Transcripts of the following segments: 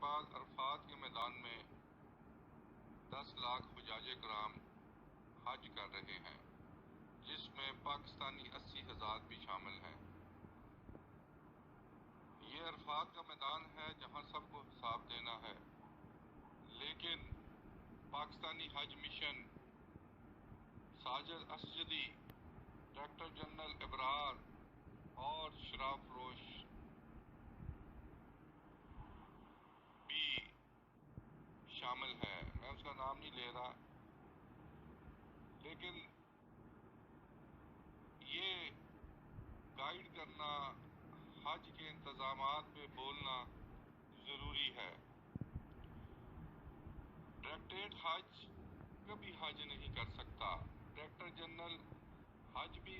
بعد عرفات کے میدان میں 10 لاکھ حجاج کرام حج کر رہے ہیں، جس میں پاکستانی 80,000 بھی شامل ہیں۔ یہ عرفات کا میدان ہے جہاں سب کو حساب دینا ہے، لیکن پاکستانی حج مشن، ساجد اسجدی، ڈائریکٹر جنرل ابرار اور شراب فروش بھی شامل ہے، میں اس کا نام نہیں لے رہا، لیکن یہ گائیڈ کرنا، حج کے انتظامات پہ بولنا ضروری ہے۔ ڈائریکٹریٹ حج کبھی حج نہیں کر سکتا۔ ڈائریکٹر جنرل حج بھی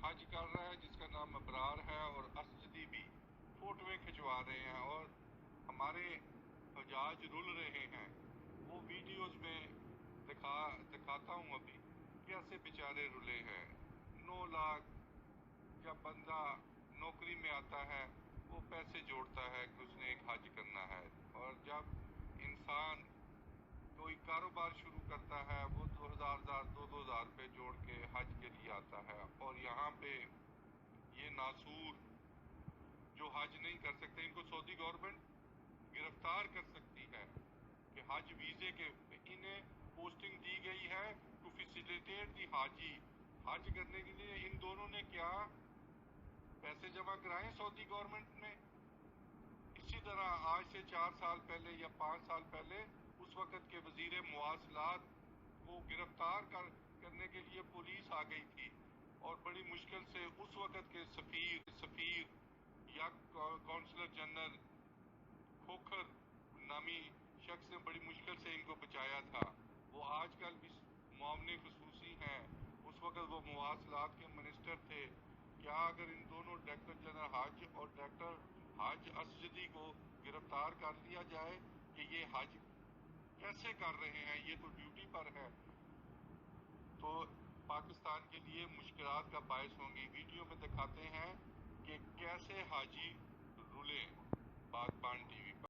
حج کر رہا ہے جس کا نام ابرار ہے، اور اسجدی بھی فوٹویں کھنچوا رہے ہیں اور ہمارے حجاج رل رہے ہیں۔ وہ ویڈیوز میں دکھاتا ہوں ابھی کیسے بیچارے رلے ہیں۔ 9 لاکھ جب بندہ نوکری میں آتا ہے وہ پیسے جوڑتا ہے کہ اس نے ایک حج کرنا ہے، اور جب انسان کوئی کاروبار شروع کرتا ہے وہ 2,000 روپے جوڑ کے حج کے لیے آتا ہے، اور یہاں پہ یہ ناسور جو حج نہیں کر سکتے ان کو سعودی گورنمنٹ گرفتار کر سکتی ہے کہ حج ویزے کے انہیں پوسٹنگ دی گئی ہے ٹو فیسیلیٹیٹ دی حاجی، حج کرنے کے لیے ان دونوں نے کیا پیسے جمع کرائے سعودی گورنمنٹ نے۔ اسی طرح آج سے 4 سال پہلے یا 5 سال پہلے اس وقت کے وزیر مواصلات کو گرفتار کرنے کے لیے پولیس آ گئی تھی، اور بڑی مشکل سے اس وقت کے سفیر یا کونسلر جنرل کھوکھر نامی شخص نے بڑی مشکل سے ان کو بچایا تھا۔ وہ آج کل بھی معاون خصوصی ہیں، اس وقت وہ مواصلات کے منسٹر تھے۔ کیا اگر ان دونوں ڈائریکٹر جنرل حج اور ڈائریکٹر حج اسجدی کو گرفتار کر لیا جائے کہ یہ حج کیسے کر رہے ہیں، یہ تو ڈیوٹی پر ہے، تو پاکستان کے لیے مشکلات کا باعث ہوں گی۔ ویڈیو میں دکھاتے ہیں کہ کیسے حاجی رولے۔ بات بان ٹی وی